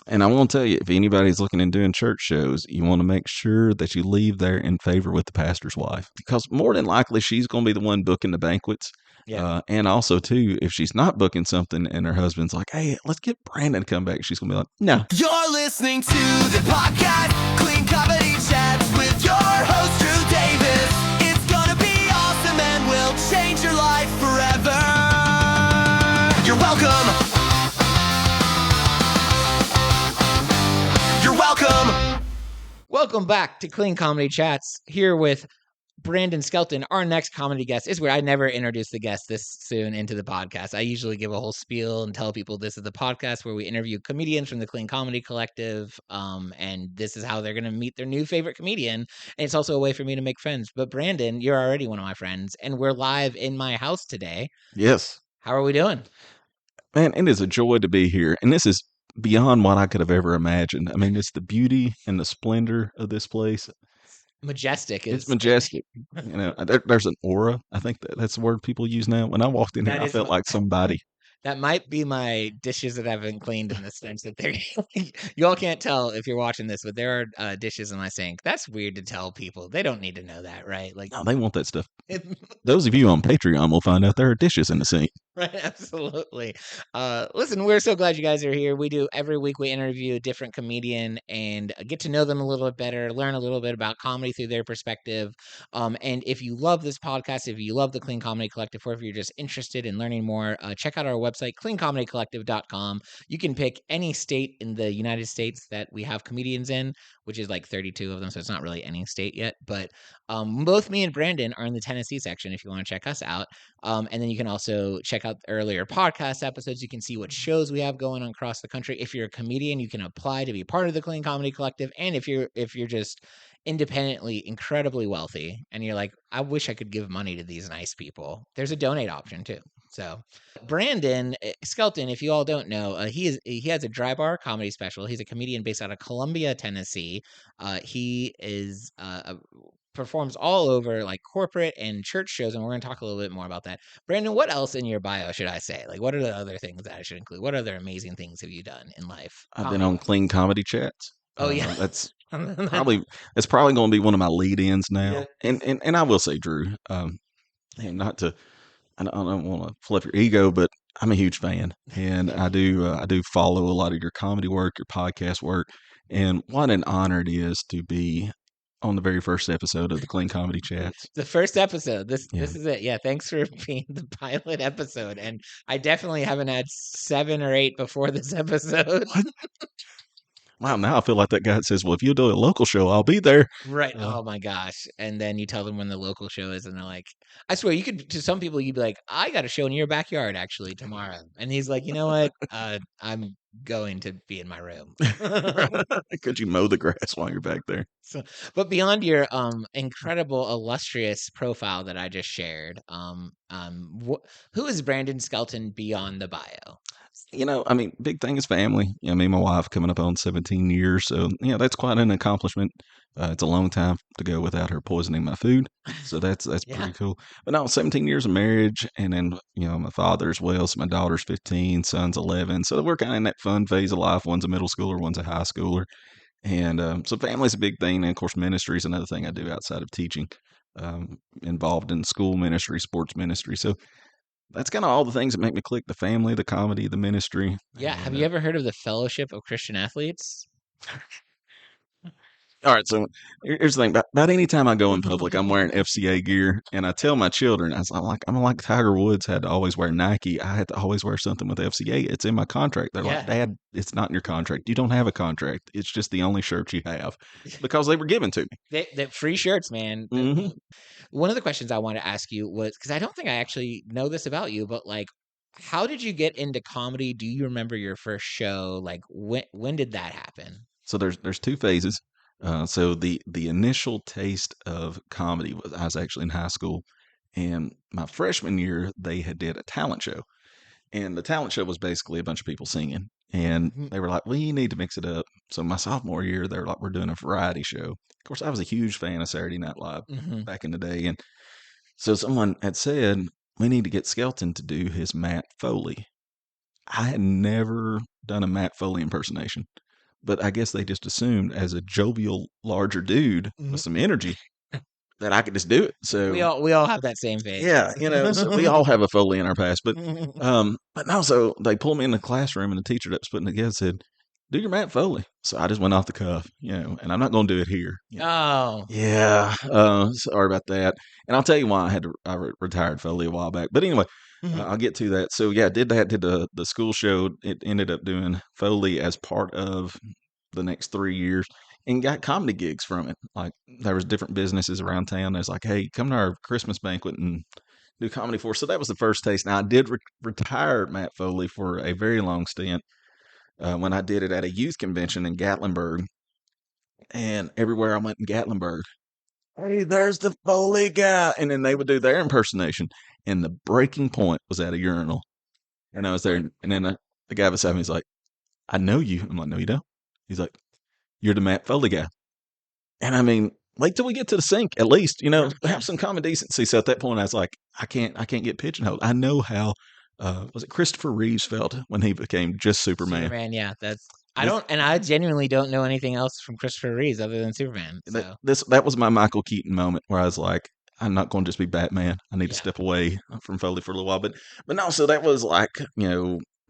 And I want to tell you, if anybody's looking at doing church shows, you want to make sure that you leave there in favor with the pastor's wife, because more than likely she's going to be the one booking the banquets. Yeah. And also, too, if she's not booking something and her husband's like, hey, let's get Brandon to come back, she's going to be like, no. You're listening to the podcast, Clean Comedy Chats with your host, Drew Davis. It's gonna be awesome and will change your life forever. You're welcome. You're welcome. Welcome back to Clean Comedy Chats, here with Brandon Skelton. Our next comedy guest is where I never introduce the guest this soon into the podcast. I usually give a whole spiel and tell people this is the podcast where we interview comedians from the Clean Comedy Collective, and this is how they're going to meet their new favorite comedian. And it's also a way for me to make friends. But Brandon, you're already one of my friends, and we're live in my house today. Yes. How are we doing? Man, it is a joy to be here. And this is beyond what I could have ever imagined. I mean, it's the beauty and the splendor of this place. Majestic. It's majestic. There's an aura. I think that's the word people use now. When I walked in here, I felt like somebody. That might be my dishes that haven't cleaned, in the sense that they're you all can't tell if you're watching this, but there are dishes in my sink. That's weird to tell people. They don't need to know that, right? Like, No, they want that stuff. Those of you on Patreon will find out there are dishes in the sink. Right, absolutely. Listen, we're so glad you guys are here. We do every week. We interview a different comedian and get to know them a little bit better, learn a little bit about comedy through their perspective. And if you love this podcast, if you love the Clean Comedy Collective, or if you're just interested in learning more, check out our website, cleancomedycollective.com. You can pick any state in the United States that we have comedians in, which is like 32 of them, so it's not really any state yet. But both me and Brandon are in the Tennessee section if you want to check us out. And then you can also check out earlier podcast episodes. You can see what shows we have going on across the country. If you're a comedian, you can apply to be part of the Clean Comedy Collective. And if you're just independently incredibly wealthy and you're like, I wish I could give money to these nice people, there's a donate option too. So Brandon Skelton, if you all don't know, he has a dry bar comedy special. He's a comedian based out of Columbia, Tennessee. He is performs all over like corporate and church shows, and we're going to talk a little bit more about that. Brandon, what else in your bio should I say? Like, what are the other things that I should include? What other amazing things have you done in life? I've been on Clean Comedy Chats. Oh yeah, that's probably going to be one of my lead-ins now. Yeah. And I will say, Drew, not to, I don't want to fluff your ego, but I'm a huge fan, and I do follow a lot of your comedy work, your podcast work, and what an honor it is to be on the very first episode of the Clean Comedy Chats. The first episode. This is it. Yeah, thanks for being the pilot episode. And I definitely haven't had 7 or 8 before this episode. Wow, now I feel like that guy that says, well, if you do a local show, I'll be there. Right. Oh my gosh. And then you tell them when the local show is, and they're like, I swear, you could, to some people, you'd be like, I got a show in your backyard actually tomorrow. And he's like, you know what? I'm going to be in my room. Could you mow the grass while you're back there? So, but beyond your incredible, illustrious profile that I just shared, who is Brandon Skelton beyond the bio? I mean, big thing is family. Me and my wife coming up on 17 years. So, that's quite an accomplishment. It's a long time to go without her poisoning my food. So that's Yeah. pretty cool. But no, 17 years of marriage. And then, my father as well. So my daughter's 15, son's 11. So we're kind of in that fun phase of life. One's a middle schooler, one's a high schooler. And so family's a big thing. And of course, ministry is another thing I do outside of teaching, involved in school ministry, sports ministry. So that's kind of all the things that make me click: the family, the comedy, the ministry. Yeah. Have you ever heard of the Fellowship of Christian Athletes? All right, so here's the thing. About any time I go in public, I'm wearing FCA gear, and I tell my children, I'm like Tiger Woods had to always wear Nike. I had to always wear something with FCA. It's in my contract. They're like, Dad, it's not in your contract. You don't have a contract. It's just the only shirt you have, because they were given to me. They free shirts, man. Mm-hmm. One of the questions I wanted to ask you was, because I don't think I actually know this about you, but like, how did you get into comedy? Do you remember your first show? Like, when did that happen? So there's 2 phases. So the initial taste of comedy was, I was actually in high school, and my freshman year they had did a talent show, and the talent show was basically a bunch of people singing, and they were like, we need to mix it up. So my sophomore year they were like, we're doing a variety show. Of course, I was a huge fan of Saturday Night Live back in the day, and so someone had said, we need to get Skelton to do his Matt Foley. I had never done a Matt Foley impersonation. but I guess they just assumed as a jovial, larger dude with some energy that I could just do it. So we all have that same phase. yeah, so we all have a Foley in our past, but no, so they pulled me in the classroom and the teacher that was putting it together said, do your Matt Foley. So I just went off the cuff, and I'm not going to do it here. Oh, Yeah, sorry about that. And I'll tell you why I retired Foley a while back. But anyway, I'll get to that. So yeah, did the school show. It ended up doing Foley as part of the next 3 years and got comedy gigs from it. Like there was different businesses around town. There's like, hey, come to our Christmas banquet and do comedy for us. So that was the first taste. Now I did retire Matt Foley for a very long stint when I did it at a youth convention in Gatlinburg. And everywhere I went in Gatlinburg, hey, there's the Foley guy. And then they would do their impersonation. And the breaking point was at a urinal. And I was there. And then the guy beside me was like, I know you. I'm like, no, you don't. He's like, you're the Matt Foley guy. And I mean, wait till we get to the sink, at least, have some common decency. So at that point, I was like, I can't get pigeonholed. I know how, was it Christopher Reeves felt when he became just Superman? Superman, yeah. I genuinely don't know anything else from Christopher Reeves other than Superman. So. That was my Michael Keaton moment where I was like, I'm not going to just be Batman. I need to step away from Foley for a little while. But no, so that was like,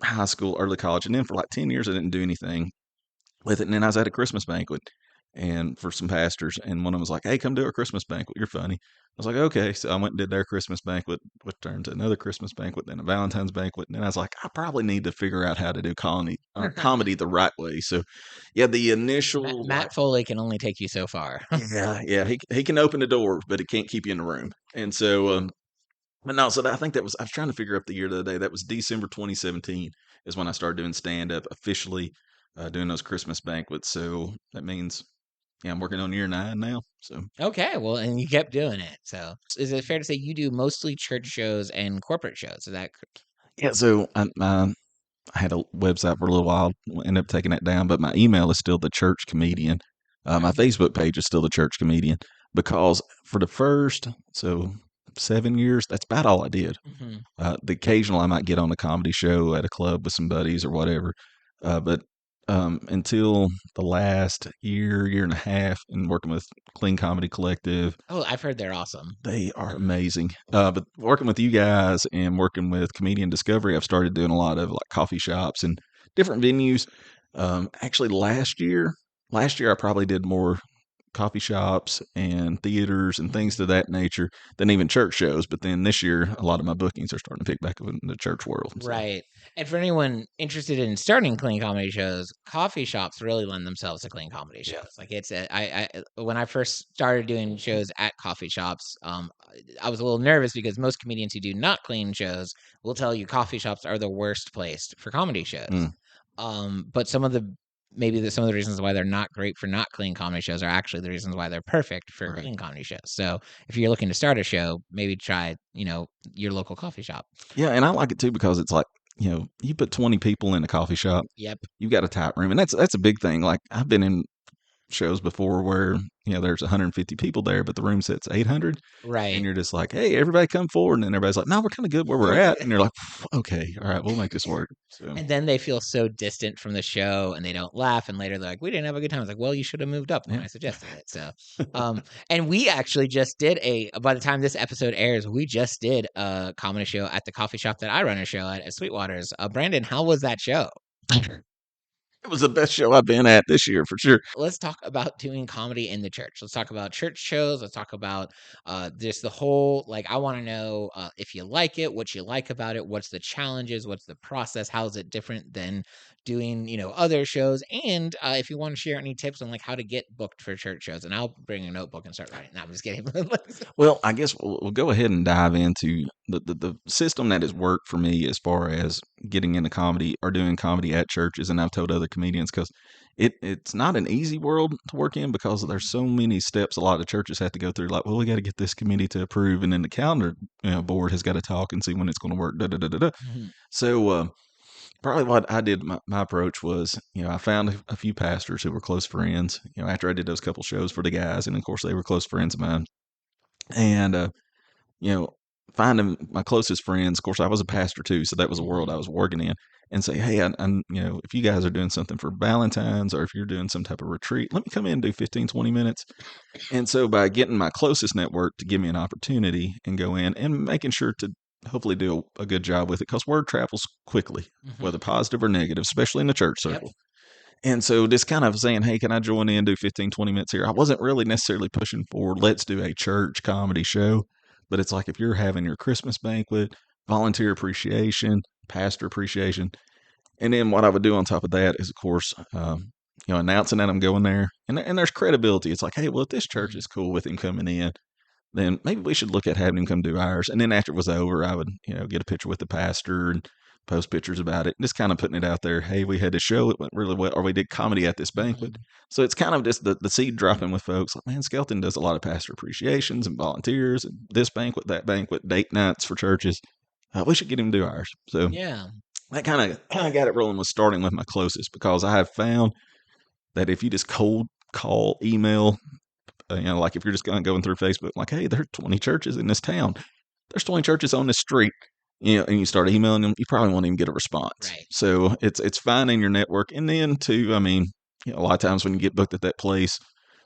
high school, early college. And then for like 10 years, I didn't do anything with it. And then I was at a Christmas banquet and for some pastors, and one of them was like, hey, come to our Christmas banquet. You're funny. I was like, okay. So I went and did their Christmas banquet, which turned to another Christmas banquet, then a Valentine's banquet. And then I was like, I probably need to figure out how to do comedy the right way. So yeah, the initial Matt Foley can only take you so far. yeah. He can open the door, but it can't keep you in the room. And so but no, so I think I was trying to figure out the year the other day. That was December 2017 is when I started doing stand-up officially, doing those Christmas banquets. So that means, I'm working on year 9 now. So okay, well, and you kept doing it. So is it fair to say you do mostly church shows and corporate shows? Is that yeah? So I had a website for a little while, ended up taking that down, but my email is still the Church Comedian. My Facebook page is still the Church Comedian because for the first 7 years, that's about all I did. The occasional I might get on a comedy show at a club with some buddies or whatever, but until the last year and a half, and working with Clean Comedy Collective. Oh, I've heard they're awesome. They are amazing. But working with you guys and working with Comedian Discovery, I've started doing a lot of like coffee shops and different venues. Actually, last year I probably did more coffee shops and theaters and things of that nature than even church shows. But then this year, a lot of my bookings are starting to pick back up in the church world. So. Right. And for anyone interested in starting clean comedy shows, coffee shops really lend themselves to clean comedy shows. Yeah. Like it's when I first started doing shows at coffee shops, I was a little nervous because most comedians who do not clean shows will tell you coffee shops are the worst place for comedy shows. But some of the reasons why they're not great for not clean comedy shows are actually the reasons why they're perfect for clean comedy shows. So if you're looking to start a show, maybe try, your local coffee shop. Yeah. And I like it too, because it's like, you put 20 people in a coffee shop. Yep. You've got a tight room. And that's a big thing. Like I've been in shows before where, there's 150 people there, but the room sits 800. Right. And you're just like, hey, everybody come forward. And then everybody's like, no, we're kind of good where we're at. And you're like, okay, all right, we'll make this work. So. And then they feel so distant from the show and they don't laugh. And later they're like, we didn't have a good time. It's like, well, you should have moved up when I suggested it. So, and we actually just did by the time this episode airs, we just did a comedy show at the coffee shop that I run a show at Sweetwater's. Brandon, how was that show? It was the best show I've been at this year, for sure. Let's talk about doing comedy in the church. Let's talk about church shows. Let's talk about just the whole, I want to know if you like it, what you like about it, what's the challenges, what's the process, how is it different than doing, other shows, and if you want to share any tips on how to get booked for church shows. And I'll bring a notebook and start writing. No, I'm just kidding. Well, I guess we'll go ahead and dive into the system that has worked for me as far as getting into comedy or doing comedy at churches. And I've told other comedians, because it's not an easy world to work in, because there's so many steps a lot of churches have to go through. Like, well, we got to get this committee to approve, and then the calendar board has got to talk and see when it's going to work. Mm-hmm. So probably what I did, my approach was, I found a few pastors who were close friends, after I did those couple shows for the guys. And of course they were close friends of mine. And, finding my closest friends, of course I was a pastor too. So that was a world I was working in. and say, hey, if you guys are doing something for Valentine's or if you're doing some type of retreat, let me come in and do 15, 20 minutes. And so by getting my closest network to give me an opportunity and go in and making sure to hopefully do a good job with it, because word travels quickly, whether positive or negative, especially in the church circle. And so just kind of saying, hey, can I join in, do 15, 20 minutes here? I wasn't really necessarily pushing for, let's do a church comedy show. But it's like if you're having your Christmas banquet, volunteer appreciation, pastor appreciation. And then what I would do on top of that is, of course, announcing that I'm going there. And there's credibility. It's like, hey, well, if this church is cool with him coming in, then maybe we should look at having him come do ours. And then after it was over, I would, get a picture with the pastor and post pictures about it, just kind of putting it out there. Hey, we had a show, it went really well, or we did comedy at this banquet. So it's kind of just the seed dropping with folks. Like, man, Skelton does a lot of pastor appreciations and volunteers and this banquet, that banquet, date nights for churches. We should get him to do ours. So Yeah. that kind of got it rolling with starting with my closest, because I have found that if you just cold call, email, like if you're just going through Facebook, like, hey, there are 20 churches in this town. There's 20 churches on this street. And you start emailing them, you probably won't even get a response. Right. So it's finding your network. And then too, a lot of times when you get booked at that place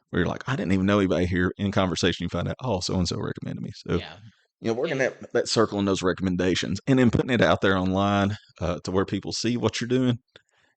where you're like, I didn't even know anybody here, in conversation, you find out, oh, so-and-so recommended me. So, working that circle and those recommendations, and then putting it out there online to where people see what you're doing.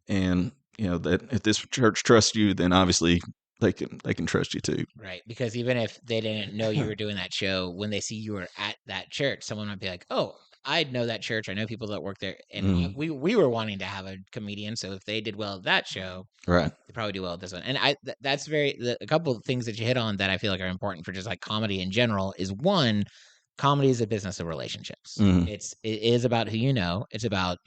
And, that if this church trusts you, then obviously they can trust you too. Right. Because even if they didn't know you were doing that show, when they see you were at that church, someone might be like, oh, I know that church. I know people that work there. And we were wanting to have a comedian. So if they did well at that show, right, they probably do well at this one. And that's a couple of things that you hit on that I feel like are important for just like comedy in general is, one, comedy is a business of relationships. It is about who you know. It's about,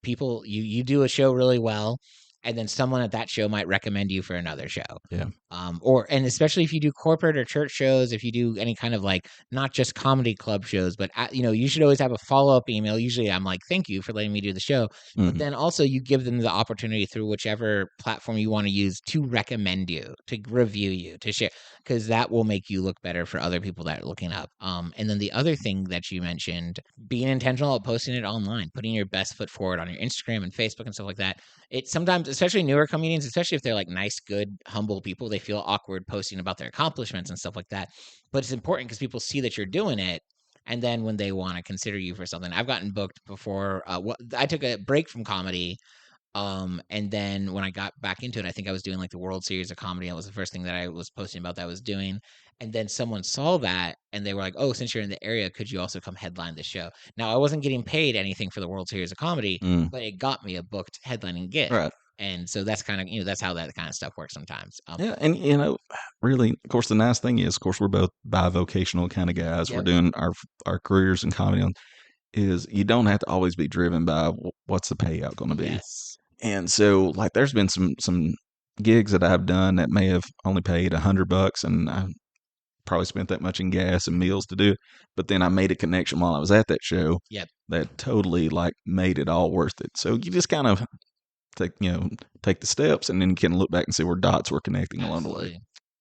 people, you do a show really well, and then someone at that show might recommend you for another show. Yeah. And especially if you do corporate or church shows, if you do any kind of like, not just comedy club shows, but you should always have a follow-up email. Usually I'm like, thank you for letting me do the show. But then also you give them the opportunity through whichever platform you want to use to recommend you, to review you, to share, because that will make you look better for other people that are looking up. And then the other thing that you mentioned, being intentional about posting it online, putting your best foot forward on your Instagram and Facebook and stuff like that. It sometimes, especially newer comedians, especially if they're like nice, good, humble people, they feel awkward posting about their accomplishments and stuff like that. But it's important because people see that you're doing it. And then when they want to consider you for something, I've gotten booked before. I took a break from comedy. And then when I got back into it, I think I was doing like the World Series of Comedy. That was the first thing that I was posting about that I was doing. And then someone saw that and they were like, oh, since you're in the area, could you also come headline the show? Now, I wasn't getting paid anything for the World Series of Comedy, but it got me a booked headlining gig. Right. And so that's kind of, that's how that kind of stuff works sometimes. Yeah. And, really, of course, the nice thing is, of course, we're both bivocational kind of guys. We're doing our careers in comedy is you don't have to always be driven by what's the payout going to be. Yes. And so, like, there's been some gigs that I've done that may have only paid $100, and I probably spent that much in gas and meals to do it. But then I made a connection while I was at that show that totally like made it all worth it. So you just kind of take the steps, and then you can look back and see where dots were connecting along the way.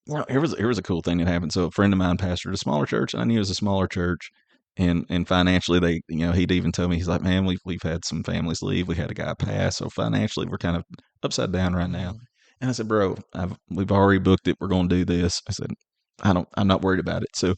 Well, here was a cool thing that happened. So a friend of mine pastored a smaller church, and I knew it was a smaller church. And financially, they, he'd even tell me, he's like, man, we've had some families leave. We had a guy pass. So financially, we're kind of upside down right now. And I said, bro, we've already booked it. We're going to do this. I said, I'm not worried about it. So,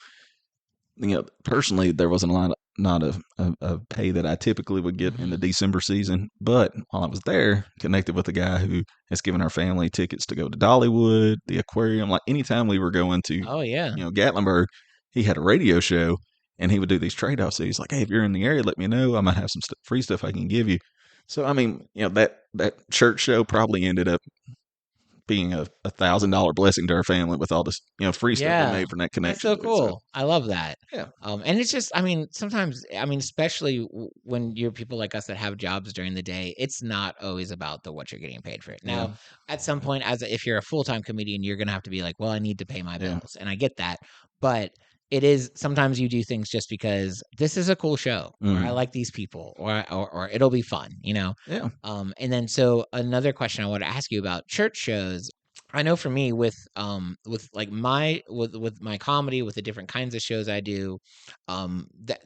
personally, there wasn't not a pay that I typically would get in the December season. But while I was there, connected with a guy who has given our family tickets to go to Dollywood, the aquarium. Like anytime we were going to, Gatlinburg, he had a radio show. And he would do these trade-offs. So he's like, hey, if you're in the area, let me know. I might have some free stuff I can give you. So, I mean, that church show probably ended up being a $1,000 blessing to our family with all this, free stuff we made from that connection. That's so cool. So, I love that. Yeah. And it's just, I mean, sometimes, especially when you're people like us that have jobs during the day, it's not always about what you're getting paid for it. Now, at some point, if you're a full-time comedian, you're going to have to be like, well, I need to pay my bills. And I get that. But it is, sometimes you do things just because this is a cool show, or I like these people, or it'll be fun, Yeah. And then, so another question I want to ask you about church shows, I know for me with like my with my comedy, with the different kinds of shows I do,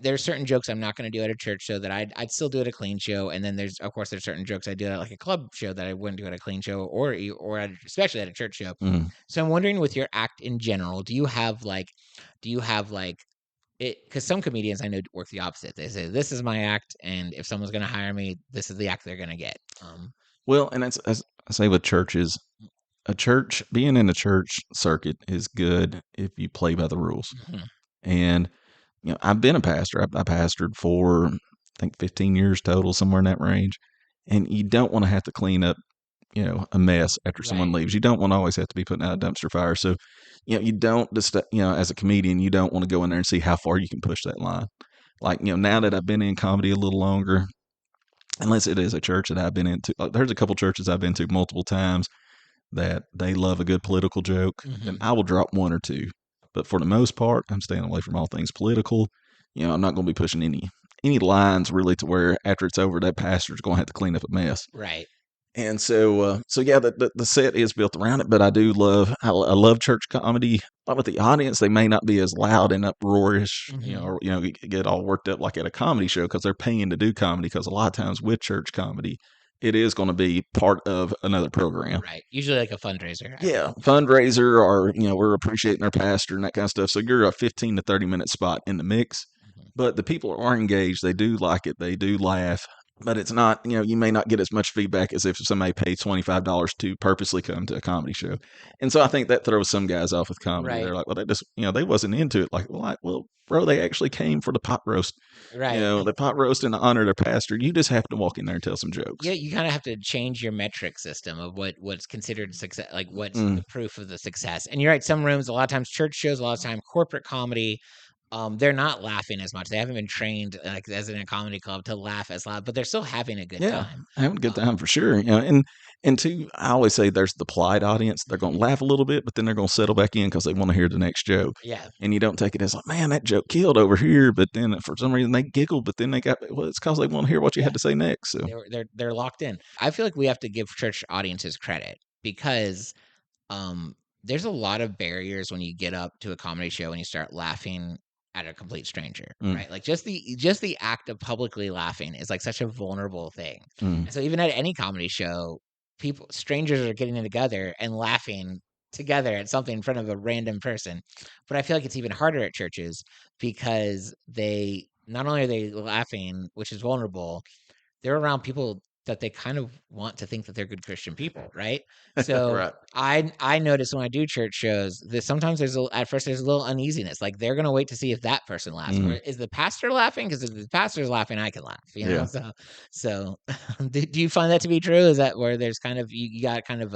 there's certain jokes I'm not going to do at a church show that I'd still do at a clean show, and then there's certain jokes I do at like a club show that I wouldn't do at a clean show, or especially at a church show. Mm. So I'm wondering, with your act in general, do you have like it? Because some comedians I know work the opposite. They say, this is my act, and if someone's going to hire me, this is the act they're going to get. Well, and that's as I say with churches, being in a church circuit is good if you play by the rules. Mhm. And I've been a pastor. I pastored for I think 15 years total, somewhere in that range. And you don't want to have to clean up, a mess after someone Right. leaves. You don't want to always have to be putting out a dumpster fire. So, you don't just, as a comedian, you don't want to go in there and see how far you can push that line. Like, now that I've been in comedy a little longer, unless it is a church that I've been into, like, there's a couple churches I've been to multiple times that they love a good political joke, then Mhm. I will drop one or two. But for the most part, I'm staying away from all things political. I'm not going to be pushing any lines really to where after it's over, that pastor's going to have to clean up a mess. Right. And so yeah, the set is built around it. But I love church comedy. But with the audience, they may not be as loud and uproarious, Mhm. or get all worked up like at a comedy show because they're paying to do comedy. Because a lot of times with church comedy, it is going to be part of another program. Right. Usually like a fundraiser. Yeah, fundraiser, or we're appreciating our pastor and that kind of stuff. So you're a 15 to 30 minute spot in the mix, Mhm. but the people are engaged. They do like it. They do laugh, but it's not. You may not get as much feedback as if somebody paid $25 to purposely come to a comedy show. And so I think that throws some guys off with comedy. Right. They're like, well, they just they wasn't into it. Like, well, bro, they actually came for the pot roast. Right. The pot roast in honor of their pastor. You just have to walk in there and tell some jokes. Yeah, you kind of have to change your metric system of what's considered success, like what's Mm. the proof of the success. And you're right, some rooms, a lot of times church shows, a lot of time corporate comedy, they're not laughing as much. They haven't been trained like as in a comedy club to laugh as loud, but they're still having a good Yeah, time. having a good Um, time for sure. And two, I always say there's the polite audience. They're going to laugh a little bit, but then they're going to settle back in because they want to hear the next joke. yeah, And you don't take it as like, man, that joke killed over here. But then for some reason they giggled, but then it's because they want to hear what you yeah, had to say next. So, they're locked in. I feel like we have to give church audiences credit because um there's a lot of barriers when you get up to a comedy show and you start laughing at a complete stranger, mm, right? Like just the act of publicly laughing is like such a vulnerable thing. mm, And so even at any comedy show, strangers are getting together and laughing together at something in front of a random person. But I feel like it's even harder at churches because they not only are they laughing, which is vulnerable, they're around people that they kind of want to think that they're good Christian people, right? So right. I notice when I do church shows that sometimes at first there's a little uneasiness, like they're gonna wait to see if that person laughs, or Mm, is the pastor laughing? Because if the pastor's laughing, I can laugh, you know. yeah. So do you find that to be true? Is that where there's kind of you got kind of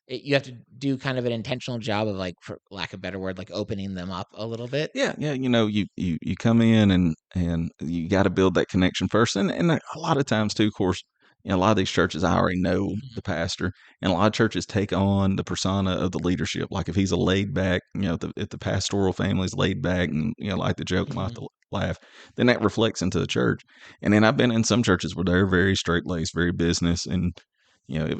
you have to do kind of an intentional job of like, for lack of a better word, like opening them up a little bit? Yeah, yeah. You come in and you got to build that connection first, and a lot of times too. Of course, a lot of these churches I already know Mhm. the pastor, and a lot of churches take on the persona of the leadership. Like if he's a laid back, if the pastoral family's laid back and like the joke and like Mhm. to laugh, then that reflects into the church. And then I've been in some churches where they're very straight laced, very business, and it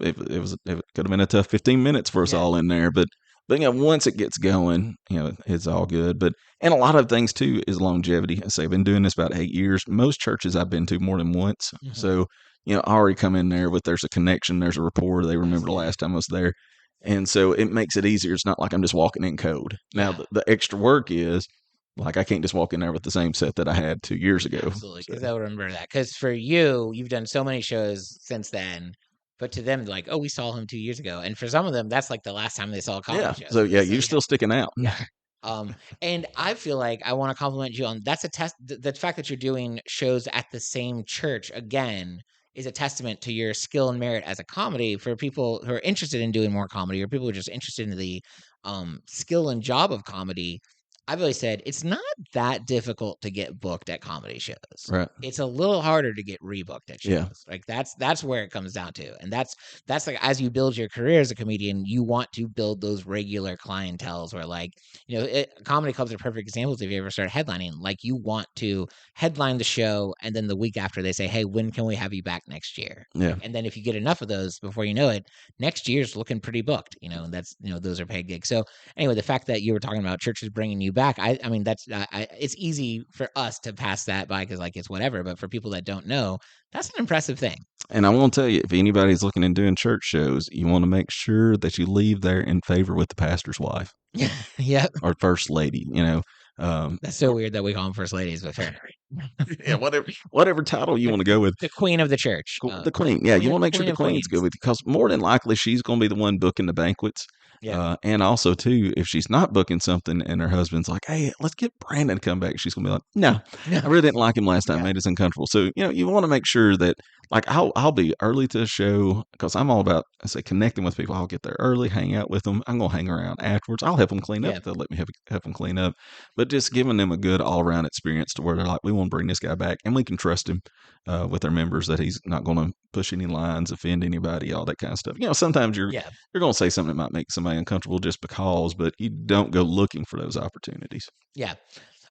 could have been a tough 15 minutes for us Yeah. all in there, but once it gets going, it's all good. But and a lot of things too is longevity. I say I've been doing this about 8 years. Most churches I've been to more than once. Mhm. So, I already come in there with there's a connection, there's a rapport. They remember the Absolutely. last time I was there. And so it makes it easier. It's not like I'm just walking in code. Now Yeah. the extra work is like I can't just walk in there with the same set that I had 2 years ago. Absolutely, So because I would remember that. Because for you, you've done so many shows since then, but to them, like, "Oh, we saw him 2 years ago," and for some of them, that's, like, the last time they saw a comedy yeah. show. So yeah, So, you're yeah, still sticking out. yeah. And I feel like I wanna compliment you on that's a test the fact that you're doing shows at the same church, again, is a testament to your skill and merit as a comedy for people who are interested in doing more comedy or people who are just interested in the, skill and job of comedy. I've always said it's not that difficult to get booked at comedy shows. Right. It's a little harder to get rebooked at shows. Yeah. Like that's where it comes down to. And that's like as you build your career as a comedian, you want to build those regular clientels where like, comedy clubs are perfect examples if you ever start headlining. Like you want to headline the show and then the week after they say, "Hey, when can we have you back next year?" Yeah. And then if you get enough of those before you know it, next year's looking pretty booked, and that's, those are paid gigs. So anyway, the fact that you were talking about churches bringing you back, I mean, that's it's easy for us to pass that by because like it's whatever. But for people that don't know, that's an impressive thing. And I want to tell you, if anybody's looking into doing church shows, you want to make sure that you leave there in favor with the pastor's wife Yep. or first lady. That's so weird that we call them first ladies, but fair. Yeah, whatever title you want to go with. The queen of the church. The queen. Yeah, you want to make sure the of queen's good queens. with you because more than likely she's going to be the one booking the banquets. Yeah. And also, too, if she's not booking something and her husband's like, "Hey, let's get Brandon to come back," she's going to be like, "No, I really didn't like him last time. Yeah. Made us uncomfortable." So, you want to make sure that, like, I'll be early to the show because I'm all about, I say, connecting with people. I'll get there early, hang out with them. I'm going to hang around afterwards. I'll help them clean up. Yeah. They'll let me help them clean up. But just giving them a good all around experience to where they're like, we want to bring this guy back and we can trust him with our members that he's not going to push any lines, offend anybody, all that kind of stuff. Sometimes you're going to say something that might make somebody uncomfortable just because, but you don't go looking for those opportunities. Yeah.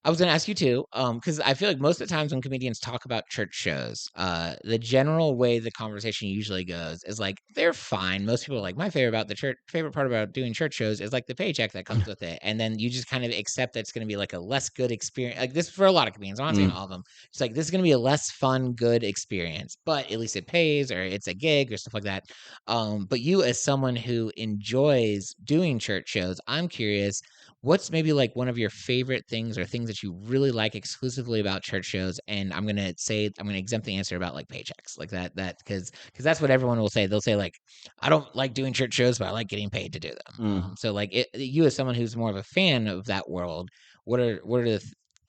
I was going to ask you too, because I feel like most of the times when comedians talk about church shows, the general way the conversation usually goes is like they're fine. Most people are like, my favorite part about doing church shows is like the paycheck that comes with it, and then you just kind of accept that it's going to be like a less good experience. Like this for a lot of comedians, I'm not saying all of them. It's like this is going to be a less fun, good experience, but at least it pays or it's a gig or stuff like that. But you, as someone who enjoys doing church shows, I'm curious. What's maybe like one of your favorite things or things that you really like exclusively about church shows? And I'm gonna exempt the answer about like paychecks, like that because that's what everyone will say. They'll say like, I don't like doing church shows, but I like getting paid to do them. So like you as someone who's more of a fan of that world, what are the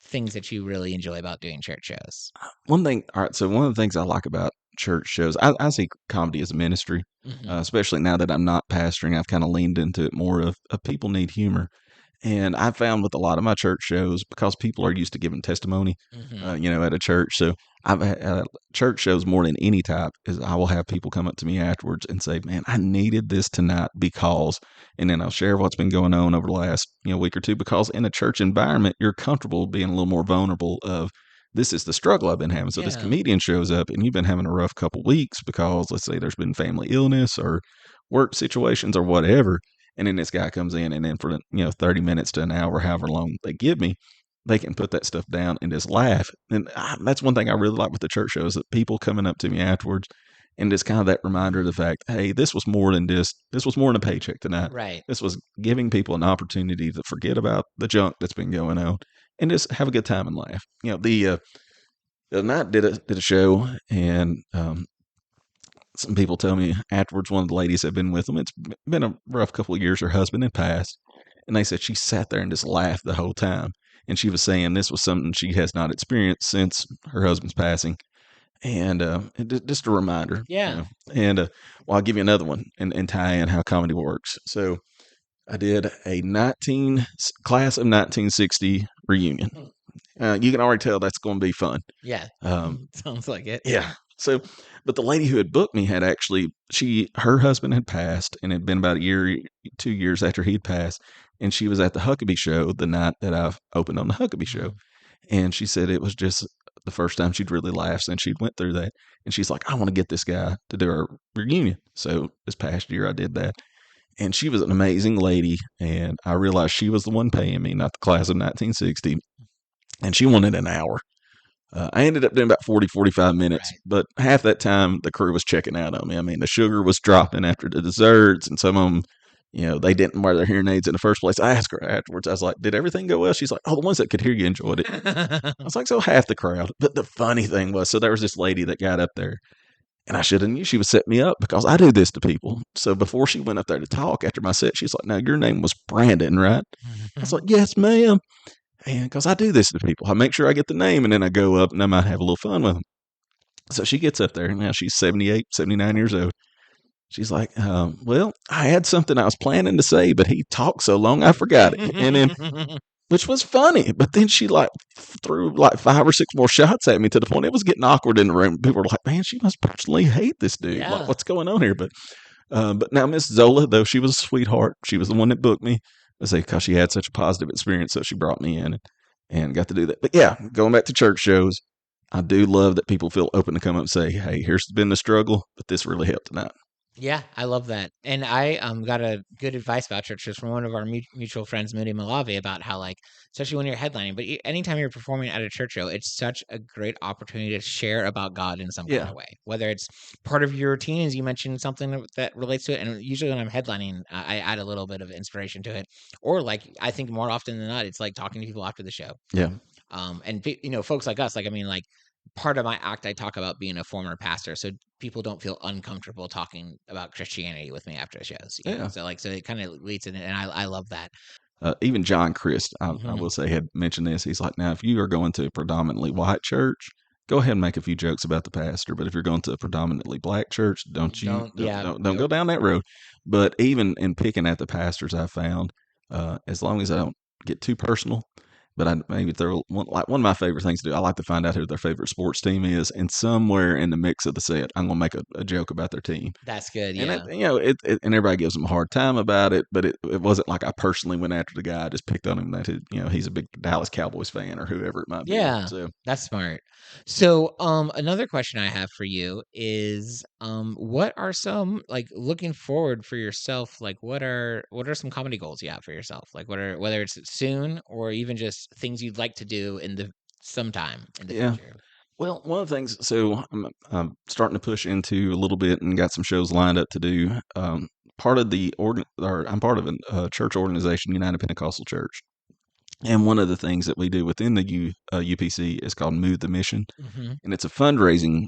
things that you really enjoy about doing church shows? One thing, all right. So one of the things I like about church shows, I see comedy as a ministry, especially now that I'm not pastoring. I've kind of leaned into it more of people need humor. And I found with a lot of my church shows, because people are used to giving testimony, at a church. So I've had church shows more than any type is I will have people come up to me afterwards and say, "Man, I needed this tonight because," and then I'll share what's been going on over the last week or two. Because in a church environment, you're comfortable being a little more vulnerable. Of this is the struggle I've been having. So this comedian shows up, and you've been having a rough couple weeks because let's say there's been family illness or work situations or whatever. And then this guy comes in, and then for 30 minutes to an hour, however long they give me, they can put that stuff down and just laugh. And that's one thing I really like with the church show is that people coming up to me afterwards, and just kind of that reminder of the fact, hey, this was more than a paycheck tonight. Right. This was giving people an opportunity to forget about the junk that's been going on and just have a good time and laugh. The other night did a show, and some people tell me afterwards, one of the ladies had been with them. It's been a rough couple of years. Her husband had passed. And they said she sat there and just laughed the whole time. And she was saying this was something she has not experienced since her husband's passing. And just a reminder. Yeah. And I'll give you another one and tie in how comedy works. So I did a class of 1960 reunion. You can already tell that's going to be fun. Yeah. Sounds like it. Yeah. So, but the lady who had booked me had actually, her husband had passed, and it had been about 2 years after he'd passed, and she was at the Huckabee show the night that I opened on the Huckabee show, and she said it was just the first time she'd really laughed since she'd went through that, and she's like, I want to get this guy to do our reunion. So this past year I did that, and she was an amazing lady, and I realized she was the one paying me, not the class of 1960, and she wanted an hour. I ended up doing about 40, 45 minutes, but half that time the crew was checking out on me. I mean, the sugar was dropping after the desserts, and some of them, they didn't wear their hearing aids in the first place. I asked her afterwards, I was like, did everything go well? She's like, oh, the ones that could hear you enjoyed it. I was like, so half the crowd. But the funny thing was, so there was this lady that got up there, and I should have knew she would set me up because I do this to people. So before she went up there to talk after my set, she's like, now your name was Brandon, right? I was like, yes, ma'am. And because I do this to people, I make sure I get the name, and then I go up and I might have a little fun with them. So she gets up there, and now she's 78, 79 years old. She's like, well, I had something I was planning to say, but he talked so long I forgot it. And then which was funny. But then she like threw like 5 or 6 more shots at me to the point it was getting awkward in the room. People were like, "Man, she must personally hate this dude. Like, Yeah. what's going on here?" But now Miss Zola, though she was a sweetheart, she was the one that booked me. I say because she had such a positive experience, so she brought me in and got to do that. But yeah, going back to church shows, I do love that people feel open to come up and say, "Hey, here's been the struggle, but this really helped tonight." Yeah, I love that. And I got a good advice about churches from one of our mutual friends, Moody Malavi, about how, like, especially when you're headlining, but anytime you're performing at a church show, it's such a great opportunity to share about God in some kind Yeah. of way. Whether it's part of your routine, as you mentioned, something that relates to it. And usually when I'm headlining, I add a little bit of inspiration to it. Or, like, I think more often than not, it's like talking to people after the show. Yeah. And folks like us, like, I mean, like, part of my act, I talk about being a former pastor, so people don't feel uncomfortable talking about Christianity with me after the shows. Yeah. So it kind of leads in it, and I love that. Even John Christ, I Mhm. will say, had mentioned this. He's like, now, if you are going to a predominantly white church, go ahead and make a few jokes about the pastor. But if you're going to a predominantly black church, don't go down that road. But even in picking at the pastors, I found, as long as I don't get too personal, but I maybe throw one of my favorite things to do. I like to find out who their favorite sports team is, and somewhere in the mix of the set, I'm gonna make a joke about their team. That's good. And Yeah. and everybody gives him a hard time about it, but it wasn't like I personally went after the guy. I just picked on him that he's a big Dallas Cowboys fan or whoever it might be. Yeah, So that's smart. So, another question I have for you is, what are some, like, looking forward for yourself? Like, what are some comedy goals you have for yourself? Like, whether it's soon or even just things you'd like to do in the sometime in the yeah. future. Well, one of the things, so I'm starting to push into a little bit and got some shows lined up to do. Part of I'm part of a church organization, United Pentecostal Church. And one of the things that we do within the UPC is called Move the Mission. Hmm. And it's a fundraising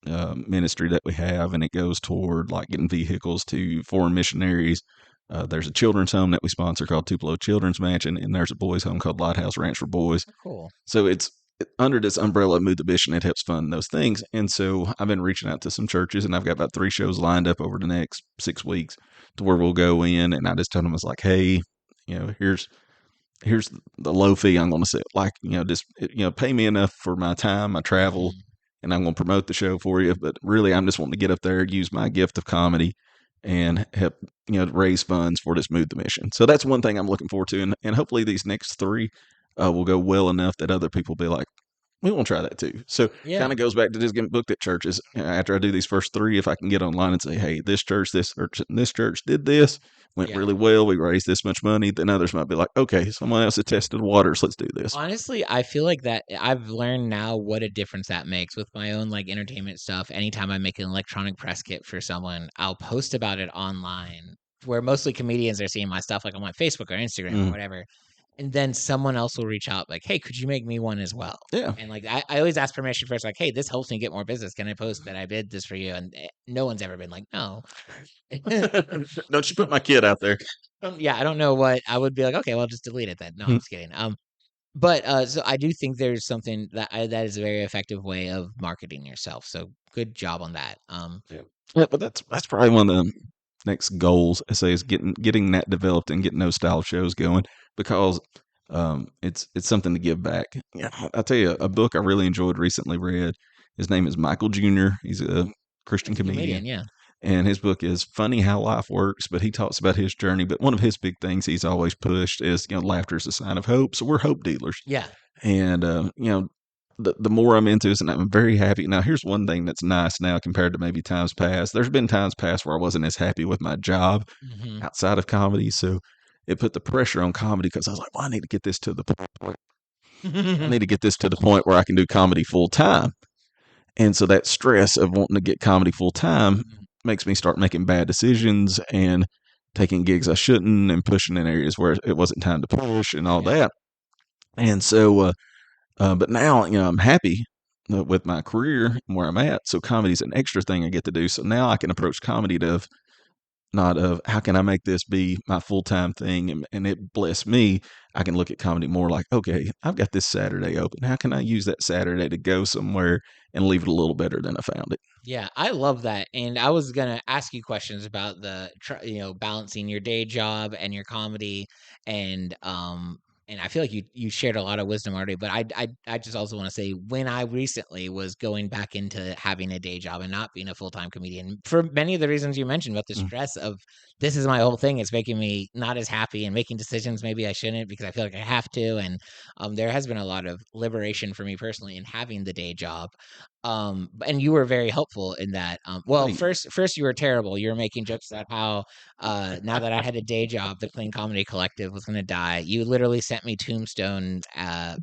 ministry that we have, and it goes toward like getting vehicles to foreign missionaries. There's a children's home that we sponsor called Tupelo Children's Mansion, and there's a boys' home called Lighthouse Ranch for Boys. Cool. So under this umbrella of Move the Mission. It helps fund those things. And so I've been reaching out to some churches, and I've got about 3 shows lined up over the next 6 weeks to where we'll go in. And I just told them, it's like, hey, here's the low fee I'm going to set. Like, just, pay me enough for my time, my travel, and I'm going to promote the show for you. But really, I'm just wanting to get up there, use my gift of comedy, and help, raise funds for this Move the Mission. So that's one thing I'm looking forward to. And hopefully these next 3 will go well enough that other people be like, we want to try that too. So Yeah. kind of goes back to just getting booked at churches. After I do these first 3, if I can get online and say, hey, this church did this, went really well, we raised this much money, then others might be like, okay, someone else has tested the waters, let's do this. Honestly, I feel like that I've learned now what a difference that makes with my own, like, entertainment stuff. Anytime I make an electronic press kit for someone, I'll post about it online, where mostly comedians are seeing my stuff, like, on my Facebook or Instagram or whatever. And then someone else will reach out, like, hey, could you make me one as well? Yeah. And, like, I always ask permission first, like, hey, this helps me get more business. Can I post that I did this for you? And no one's ever been like, no. Don't you put my kid out there. Yeah, I don't know what I would be like. Okay, well, just delete it then. No, I'm just kidding. But so I do think there's something that is a very effective way of marketing yourself. So good job on that. Yeah, but that's probably one of the next goals I say is getting that developed and getting those style shows going, because it's something to give back. Yeah, I'll tell you a book I really enjoyed recently read. His name is Michael Jr. He's a Christian comedian. Yeah. And his book is Funny How Life Works, but he talks about his journey. But one of his big things he's always pushed is, laughter is a sign of hope. So we're hope dealers. Yeah. And, the more I'm into this, and I'm very happy. Now, here's one thing that's nice now compared to maybe times past. There's been times past where I wasn't as happy with my job outside of comedy. So it put the pressure on comedy, because I was like, well, I need to get this to the point. I need to get this to the point where I can do comedy full time. And so that stress of wanting to get comedy full time makes me start making bad decisions and taking gigs I shouldn't and pushing in areas where it wasn't time to push and all that. And so, but now, I'm happy with my career and where I'm at. So comedy's an extra thing I get to do. So now I can approach comedy not of how can I make this be my full-time thing and it bless me. I can look at comedy more like, okay, I've got this Saturday open. How can I use that Saturday to go somewhere and leave it a little better than I found it? Yeah, I love that. And I was gonna ask you questions about balancing your day job and your comedy, and and I feel like you shared a lot of wisdom already, but I just also want to say, when I recently was going back into having a day job and not being a full-time comedian, for many of the reasons you mentioned about the Mm. stress of this is my whole thing, it's making me not as happy and making decisions maybe I shouldn't because I feel like I have to. And there has been a lot of liberation for me personally in having the day job. And you were very helpful in that. Well, Hey, first you were terrible. You were making jokes about how now that I had a day job, the Clean Comedy Collective was going to die. You literally sent me tombstone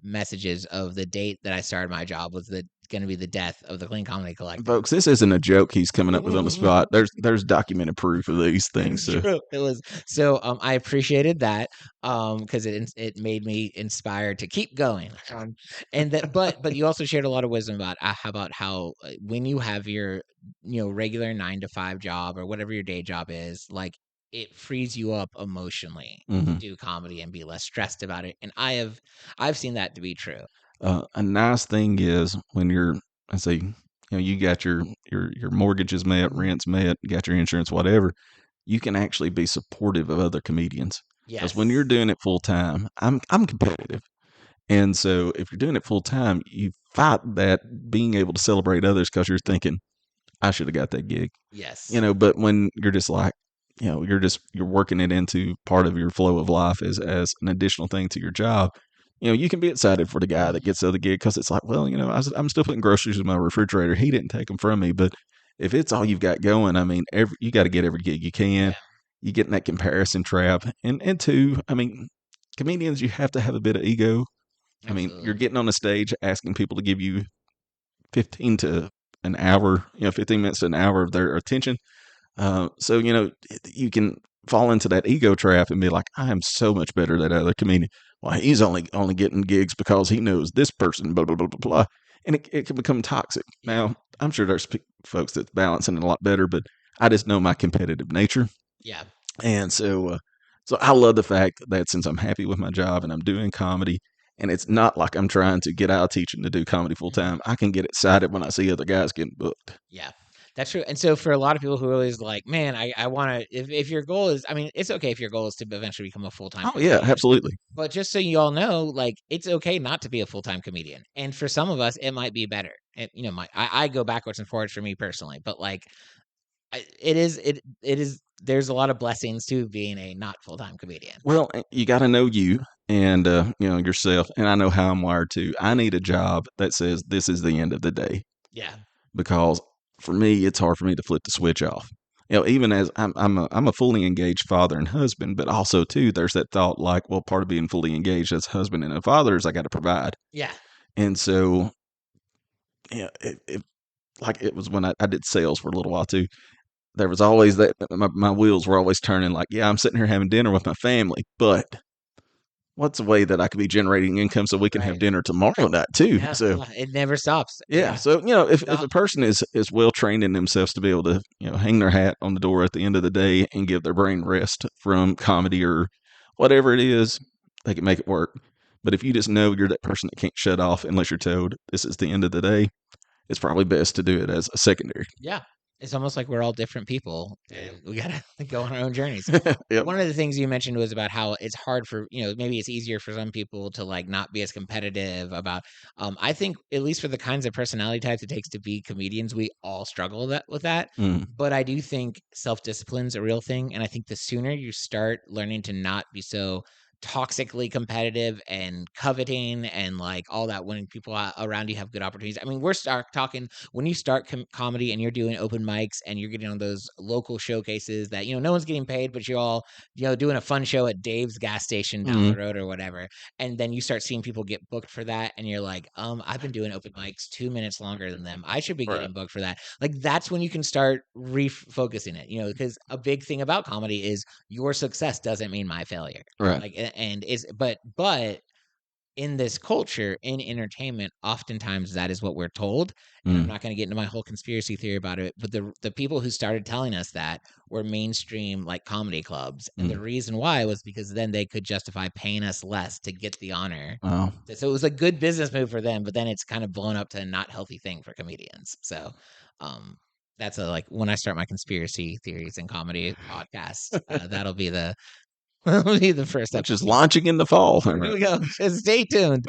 messages of the date that I started my job was going to be the death of the Clean Comedy Collective. folks, this isn't a joke he's coming up with on the spot. There's documented proof of these things. So. True. It was so. I appreciated that because it made me inspired to keep going. And that, but you also shared a lot of wisdom about how when you have your regular 9 to 5 job or whatever your day job is, like it frees you up emotionally to Mhm. do comedy and be less stressed about it. And I've seen that to be true. A nice thing is when you're, I say, you got your mortgages met, Mhm. rents met, you got your insurance, whatever. You can actually be supportive of other comedians because when you're Yes. doing it full time, I'm competitive, and so if you're doing it full time, you fight that being able to celebrate others because you're thinking I should have got that gig. Yes. But when you're just like, you're working it into part of your flow of life as an additional thing to your job. You can be excited for the guy that Mhm. gets the other gig because it's like, well, I'm still putting groceries in my refrigerator. He didn't take them from me, but if it's all you've got going, I mean, you got to get every gig you can. Yeah. You get in that comparison trap, and two, I mean, comedians, you have to have a bit of ego. I mean, you're Absolutely. getting on the stage asking people to give you 15 to an hour, 15 minutes to an hour of their attention. So you can fall into that ego trap and be like, I am so much better than that other comedian. Well, he's only getting gigs because he knows this person, blah blah blah blah blah, and it can become toxic. Yeah. Now, I'm sure there's folks that's balancing it a lot better, but I just know my competitive nature, Yeah. and so I love the fact that since I'm happy with my job and I'm doing comedy. And it's not like I'm trying to get out of teaching to do comedy full Mhm. time. I can get excited when I see other guys getting booked. Yeah, that's true. And so for a lot of people who are always like, man, I want to, if your goal is, I mean, it's okay if your goal is to eventually become a full-time Oh yeah, comedian, absolutely. but just so you all know, like, it's okay not to be a full-time comedian. And for some of us, it might be better. And, I go backwards and forwards for me personally, but like, it is, there's a lot of blessings to being a not full-time comedian. Well, you got to know you and yourself, and I know how I'm wired too. I need a job that says this is the end of the day Yeah. because for me, it's hard for me to flip the switch off. Even as I'm a fully engaged father and husband, but also too, there's that thought like, well, part of being fully engaged as a husband and a father is I got to provide, Yeah. and so like it was when I did sales for a little while too. There was always that my wheels were always turning. Like, yeah, I'm sitting here having dinner with my family, but what's a way that I could be generating income so we can have Right. dinner tomorrow night too? Yeah. So It never stops. yeah, Yeah. so if a Stop. person is well trained in themselves to be able to hang their hat on the door at the end of the day and give their brain rest from comedy or whatever it is, they can make it work. But if you just know you're that person that can't shut off unless you're told this is the end of the day, it's probably best to do it as a secondary. Yeah. It's almost like we're all different people and we gotta go on our own journeys. Yep. One of the things you mentioned was about how it's hard for, maybe it's easier for some people to like not be as competitive about I think at least for the kinds of personality types it takes to be comedians, we all struggle with that. Mm, But I do think self-discipline's a real thing. And I think the sooner you start learning to not be so toxically competitive and coveting and like all that when people around you have good opportunities. I mean, we're start talking when you start comedy and you're doing open mics and you're getting on those local showcases that no one's getting paid, but you're all doing a fun show at Dave's gas station down mm, the road or whatever, and then you start seeing people get booked for that, and you're like, I've been doing open mics 2 minutes longer than them. I should be right. getting booked for that. Like that's when you can start refocusing it. Because a big thing about comedy is your success doesn't mean my failure. Right. Like and is but in this culture, in entertainment, oftentimes that is what we're told. And I'm Mm, not going to get into my whole conspiracy theory about it, but the people who started telling us that were mainstream like comedy clubs. And the mm. reason why was because then they could justify paying us less to get the honor. Wow. So it was a good business move for them, but then it's kind of blown up to a not healthy thing for comedians. So um that's a like when I start my conspiracy theories and comedy podcast, that'll be That'll be the first which is episode. launching in the fall. Here we go. Just stay tuned.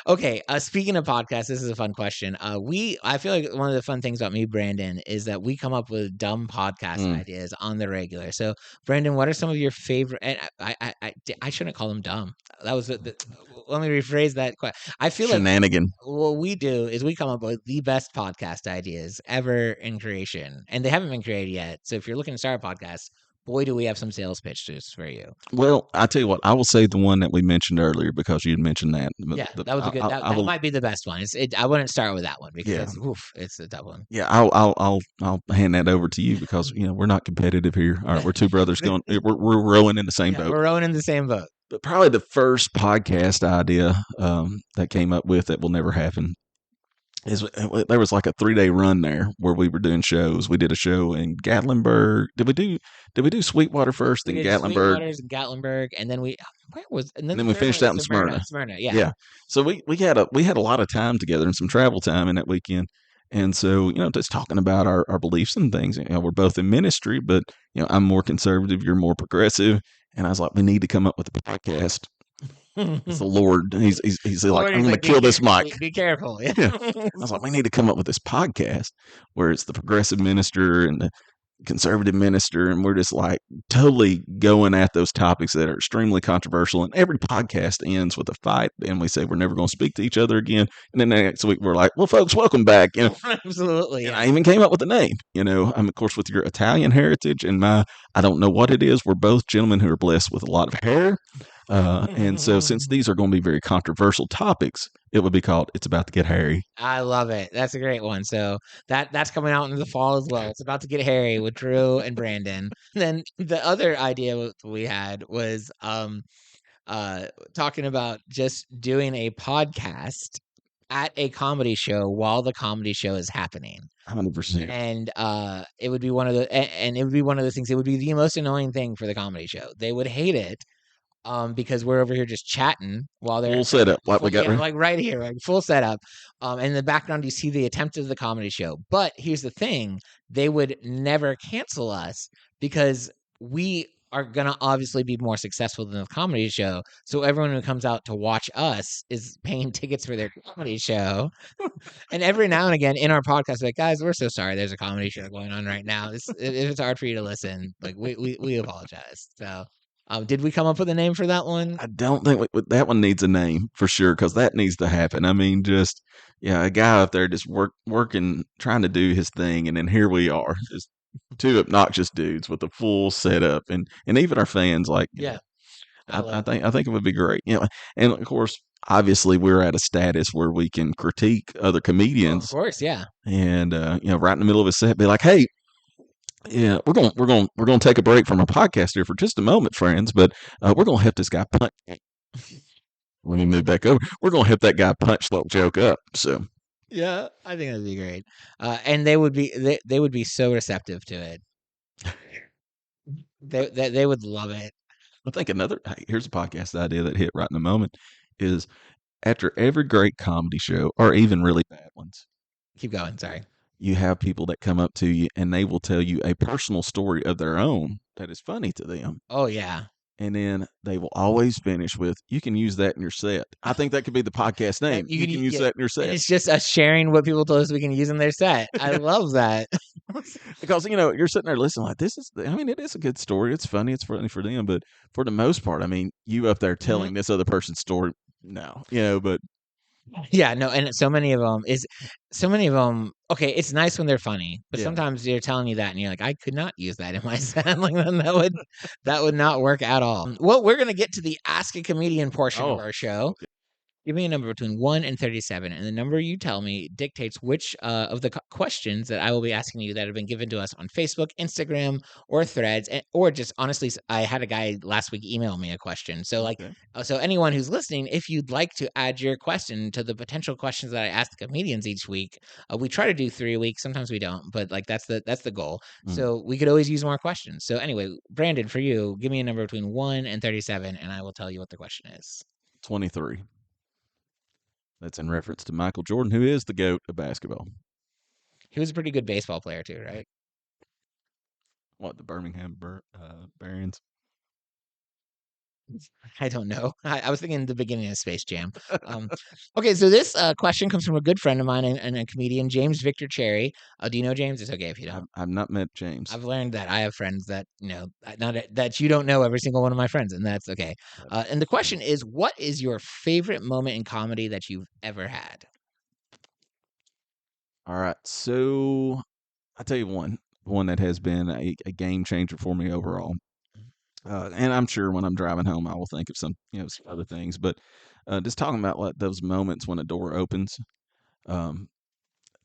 Okay. Speaking of podcasts, this is a fun question. I feel like one of the fun things about me, Brandon, is that we come up with dumb podcast ideas on the regular. So, Brandon, what are some of your favorite? And I shouldn't call them dumb. That was let me rephrase that. I feel like Shenanigan. what we do is we come up with the best podcast ideas ever in creation, and they haven't been created yet. So, if you're looking to start a podcast, boy, do we have some sales pitches for you. Well, I tell you what, I will say the one that we mentioned earlier because you had mentioned that. Yeah, that was a good. That might be the best one. I wouldn't start with that one because it's a tough one. Yeah, I'll hand that over to you because we're not competitive here. All right, we're two brothers going. We're rowing in the same boat. We're rowing in the same boat. But probably the first podcast idea that came up with that will never happen is there was like a 3-day run there where we were doing shows. We did a show in Gatlinburg. Did we do Sweetwater first, then Gatlinburg? Sweetwater's and Gatlinburg, and then then we finished out in Smyrna. Yeah. So we had a lot of time together and some travel time in that weekend. And so, just talking about our beliefs and things. We're both in ministry, but I'm more conservative, you're more progressive. And I was like, we need to come up with a podcast. It's the Lord. He's like, I'm going to kill this mic. Be careful. Yeah. I was like, we need to come up with this podcast where it's the progressive minister and the conservative minister, and we're just like totally going at those topics that are extremely controversial. And every podcast ends with a fight, and we say we're never going to speak to each other again. And then next week we're like, well, folks, welcome back. Absolutely. And I even came up with a name. I'm of course with your Italian heritage and I don't know what it is. We're both gentlemen who are blessed with a lot of hair. And so since these are going to be very controversial topics, it would be called It's About to Get Hairy. I love it. That's a great one. So that's coming out in the fall as well. It's About to Get Hairy with Drew and Brandon. Then the other idea we had was talking about just doing a podcast at a comedy show while the comedy show is happening. 100%. And it would be one of those things. It would be the most annoying thing for the comedy show. They would hate it. Because we're over here just chatting while they're full setup, like we got like right here, like full setup. And in the background, you see the attempt of the comedy show. But here's the thing: they would never cancel us because we are gonna obviously be more successful than the comedy show. So everyone who comes out to watch us is paying tickets for their comedy show. And every now and again in our podcast, like, guys, we're so sorry. There's a comedy show going on right now. If it's hard for you to listen, like we apologize. So. Did we come up with a name for that one? I don't think that one needs a name for sure because that needs to happen. I mean, just a guy out there just working, trying to do his thing, and then here we are, just two obnoxious dudes with a full setup, and even our fans like, I think it would be great, and of course, obviously, we're at a status where we can critique other comedians, of course, yeah, and right in the middle of a set, be like, hey. Yeah, we're going to take a break from our podcast here for just a moment, friends. But we're going to help this guy punch. Let me move back over. We're going to help that guy punch that joke up. So yeah, I think that'd be great. And they would be so receptive to it. They would love it. I think here's a podcast idea that hit right in the moment is after every great comedy show or even really bad ones. Keep going. Sorry. You have people that come up to you and they will tell you a personal story of their own that is funny to them. Oh, yeah. And then they will always finish with, you can use that in your set. I think that could be the podcast name. You can use that in your set. It's just us sharing what people told us we can use in their set. I love that. Because, you're sitting there listening like, it is a good story. It's funny for them. But for the most part, you up there telling this other person's story, no, but. Yeah, no, and so many of them. Okay, it's nice when they're funny, but sometimes they're telling you that, and you're like, I could not use that in my set. Like that would not work at all. Well, we're gonna get to the Ask a Comedian portion of our show. Give me a number between 1 and 37, and the number you tell me dictates which of the questions that I will be asking you that have been given to us on Facebook, Instagram, or Threads, or just honestly, I had a guy last week email me a question. So so anyone who's listening, if you'd like to add your question to the potential questions that I ask the comedians each week, we try to do 3 a week. Sometimes we don't, but that's the goal. So we could always use more questions. So anyway, Brandon, for you, give me a number between 1 and 37, and I will tell you what the question is. 23. That's in reference to Michael Jordan, who is the GOAT of basketball. He was a pretty good baseball player too, right? What, the Birmingham Barons? I don't know. I was thinking the beginning of Space Jam. Okay, so this question comes from a good friend of mine and a comedian, James Victor Cherry. Do you know James? It's okay if you don't. I've not met James. I've learned that I have friends that not that you don't know every single one of my friends, and that's okay. And the question is, what is your favorite moment in comedy that you've ever had? All right, so I tell you one that has been a game changer for me overall. And I'm sure when I'm driving home, I will think of some some other things. But just talking about like those moments when a door opens. Um,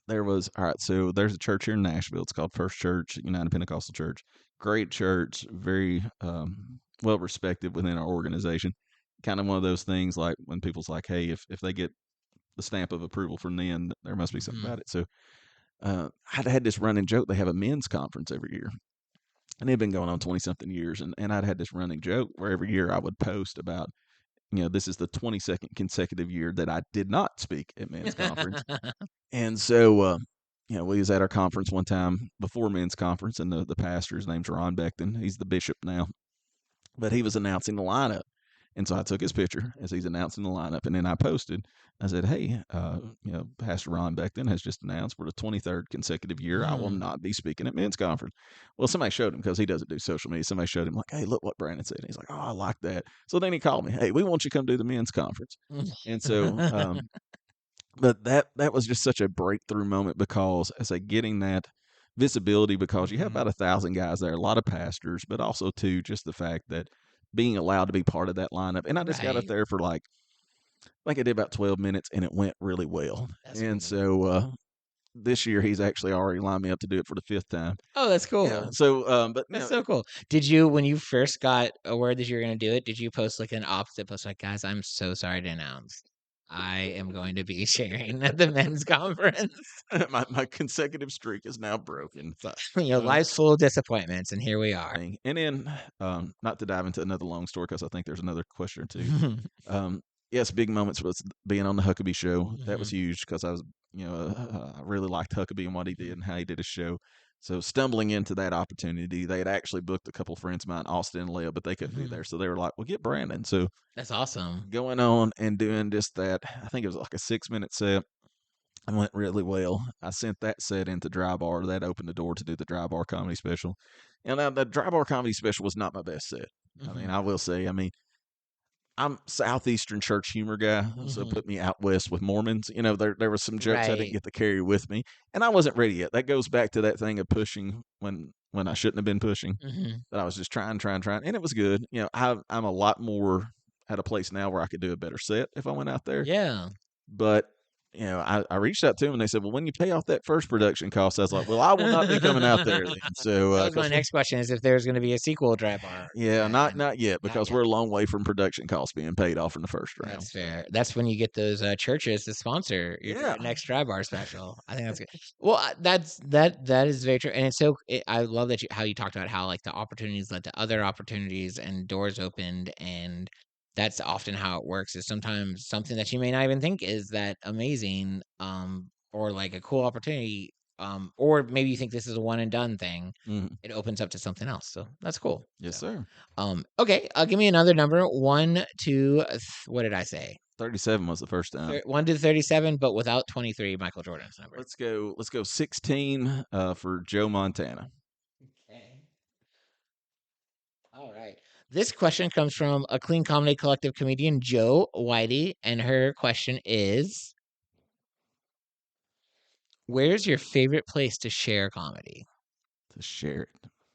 there was all right. So there's a church here in Nashville. It's called First Church United Pentecostal Church. Great church, very well respected within our organization. Kind of one of those things like when people's like, hey, if they get the stamp of approval from them, there must be something about it. So I'd had this running joke. They have a men's conference every year, and it had been going on 20 something years. And I'd had this running joke where every year I would post about, this is the 22nd consecutive year that I did not speak at men's conference. And so, we was at our conference one time before men's conference, and the pastor, his name's Ron Beckton. He's the bishop now, but he was announcing the lineup. And so I took his picture as he's announcing the lineup, and then I posted. I said, "Hey, Pastor Ron Beckton has just announced for the 23rd consecutive year I will not be speaking at men's conference." Well, somebody showed him because he doesn't do social media. Somebody showed him like, "Hey, look what Brandon said." And he's like, "Oh, I like that." So then he called me, "Hey, we want you to come do the men's conference." And so, but that was just such a breakthrough moment because as a getting that visibility because you have about 1,000 guys there, a lot of pastors, but also too just the fact that being allowed to be part of that lineup. And I just got up Right. there for like I did about 12 minutes and it went really well. That's And cool. so this year he's actually already lined me up to do it for the 5th time. Oh, that's cool. Yeah. So but That's so cool. Did you, when you first got a word that you were going to do it, did you post like an opposite post like, guys, I'm so sorry to announce I am going to be sharing at the men's conference? my consecutive streak is now broken. So, Um, life's full of disappointments, and here we are. thing. And then, not to dive into another long story because I think there's another question or two. Yes, big moments was being on the Huckabee show. That was huge because I was, I really liked Huckabee and what he did and how he did his show. So stumbling into that opportunity, they had actually booked a couple friends of mine, Austin and Leah, but they couldn't be there. So they were like, "Well, get Brandon." So That's awesome. going on and doing just that, I think it was like a 6-minute set. It went really well. I sent that set into Dry Bar. That opened the door to do the Dry Bar comedy special. And now the Dry Bar comedy special was not my best set. I mean, I will say, I'm Southeastern church humor guy, so put me out west with Mormons. There was some jokes I didn't Right. get to carry with me, and I wasn't ready yet. That goes back to that thing of pushing when I shouldn't have been pushing. But I was just trying, and it was good. I'm a lot more at a place now where I could do a better set if I went out there. Yeah. But I reached out to them and they said, "Well, when you pay off that first production cost," I was like, "Well, I will not be coming out there then." So, That was my next question: is if there's going to be a sequel Dry Bar? yeah, not And not yet not because yet. we're a long way from production costs being paid off in the first round. That's fair. That's when you get those churches to sponsor your Yeah. next Dry Bar special. I think that's good. Well, that is very true, and it's so. I love that how you talked about how like the opportunities led to other opportunities and doors opened, and that's often how it works. Is sometimes something that you may not even think is that amazing, or like a cool opportunity, or maybe you think this is a one and done thing. Mhm. It opens up to something else. So that's cool. Yes, So, sir. okay, give me another number. 1 2 what did I say? 37 was the first time. 1 to 37, but without 23, Michael Jordan's number. Let's go 16 for Joe Montana. Okay. All right. This question comes from a Clean Comedy Collective comedian, Joe Whitey, and her question is, where's your favorite place to share comedy? To share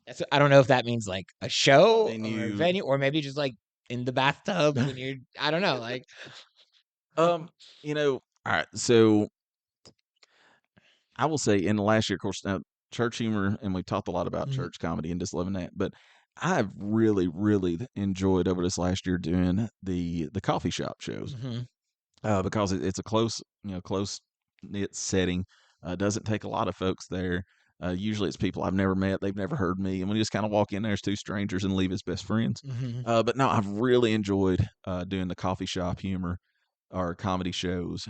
it. I don't know if that means like a show or a Venue. venue, or maybe just like in the bathtub when you're, I don't know, like. All right. So I will say in the last year, of course, now church humor, and we've talked a lot about church comedy and just loving that, but I've really, really enjoyed over this last year doing the coffee shop shows. Because it's a close knit setting. Doesn't take a lot of folks there. Usually it's people I've never met. They've never heard me. And we just kind of walk in there as two strangers and leave as best friends. But no, I've really enjoyed doing the coffee shop humor or comedy shows.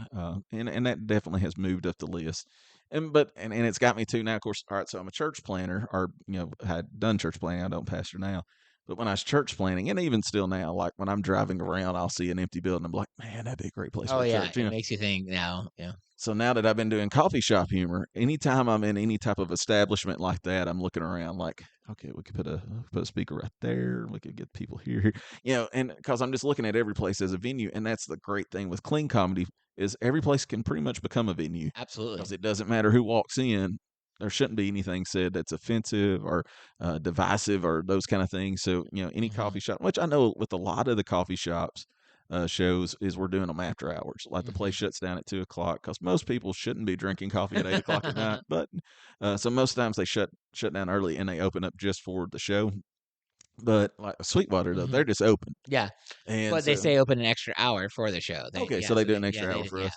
And that definitely has moved up the list. And it's got me too now, of course. All right. So I'm a church planner or, had done church planning. I don't pastor now. But when I was church planning, and even still now, like when I'm driving around, I'll see an empty building. I'm like, man, that'd be a great place Oh for a yeah, church. it makes you think now. Yeah. So now that I've been doing coffee shop humor, anytime I'm in any type of establishment like that, I'm looking around like, okay, we could put a speaker right there. We could get people here, and because I'm just looking at every place as a venue, and that's the great thing with clean comedy is every place can pretty much become a venue Absolutely. because it doesn't matter who walks in. There shouldn't be anything said that's offensive or divisive or those kind of things. So any coffee shop, which I know with a lot of the coffee shops shows is we're doing them after hours. Like the place shuts down at 2 o'clock because most people shouldn't be drinking coffee at 8 o'clock at night. But so most times they shut down early and they open up just for the show. But like Sweetwater though, they're just open. Yeah. And But they so say open an extra hour for the show. okay, so they do an extra hour for us.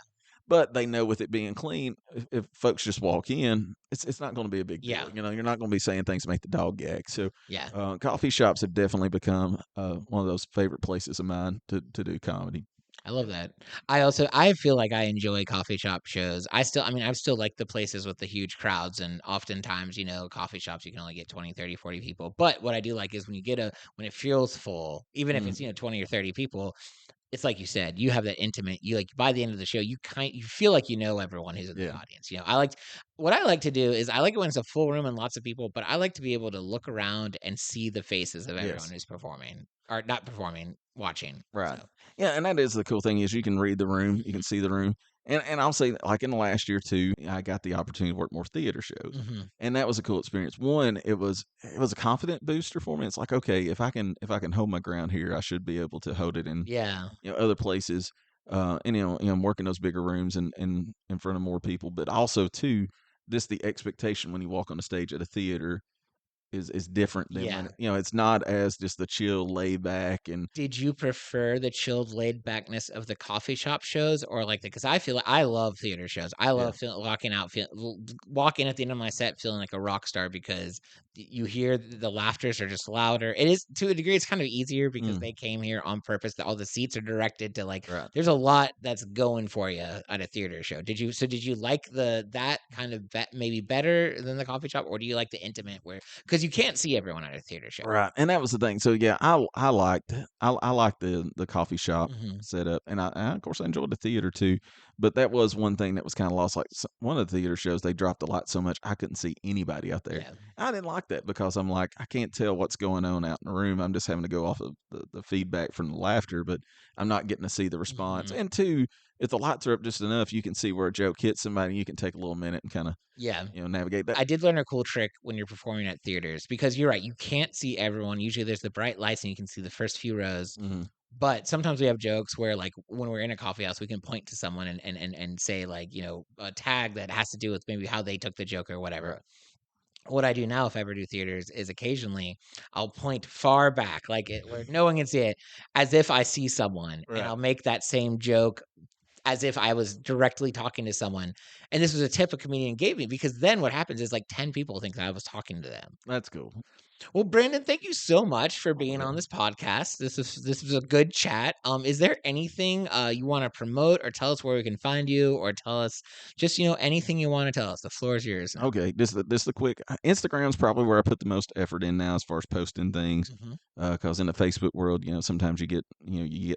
But they know with it being clean, if folks just walk in, it's not going to be a big deal. Yeah. You're not going to be saying things to make the dog gag. So Yeah. coffee shops have definitely become one of those favorite places of mine to do comedy. I love that. I feel like I enjoy coffee shop shows. I still like the places with the huge crowds, and oftentimes, coffee shops you can only get 20, 30, 40 people. But what I do like is when it feels full, even if it's, 20 or 30 people, it's like you said, you have that intimate. You like by the end of the show, you feel like you know everyone who's in the audience. What I like to do is I like it when it's a full room and lots of people, but I like to be able to look around and see the faces of everyone who's performing or not performing, watching. Right. So. Yeah, and that is the cool thing is you can read the room, you can see the room. And I'll say like in the last year too, I got the opportunity to work more theater shows. And that was a cool experience. One, it was a confident booster for me. It's like, okay, if I can hold my ground here, I should be able to hold it in other places. And I'm working those bigger rooms and in front of more people, but also too, just the expectation when you walk on the stage at a theater is different than when it's not as just the chill lay back. And Did you prefer the chilled laid backness of the coffee shop shows or because I feel like I love theater shows. I love walking at the end of my set feeling like a rock star because you hear the laughters are just louder. It is to a degree, it's kind of easier because they came here on purpose. That all the seats are directed to there's a lot that's going for you at a theater show. Did you like that kind of maybe better than the coffee shop, or do you like the intimate because you can't see everyone at a theater show? Right, and that was the thing. So yeah, I liked the coffee shop setup, and of course I enjoyed the theater too. But that was one thing that was kind of lost. Like one of the theater shows, they dropped the light so much I couldn't see anybody out there. Yeah. I didn't like that because I'm like I can't tell what's going on out in the room. I'm just having to go off of the feedback from the laughter, but I'm not getting to see the response. And two, if the lights are up just enough, you can see where a joke hits somebody. You can take a little minute and kind of navigate that. I did learn a cool trick when you're performing at theaters because you're right. You can't see everyone. Usually there's the bright lights and you can see the first few rows. But sometimes we have jokes where when we're in a coffee house, we can point to someone and say a tag that has to do with maybe how they took the joke or whatever. Right. What I do now, if I ever do theaters, is occasionally I'll point far back, where no one can see it, as if I see someone, and I'll make that same joke as if I was directly talking to someone. And this was a tip a comedian gave me because then what happens is 10 people think that I was talking to them. That's cool. Well, Brandon, thank you so much for being on this podcast. This was a good chat. Is there anything you want to promote or tell us where we can find you or tell us just, anything you want to tell us? The floor is yours now. Okay, this the quick Instagram's probably where I put the most effort in now as far as posting things. Because in the Facebook world, sometimes you get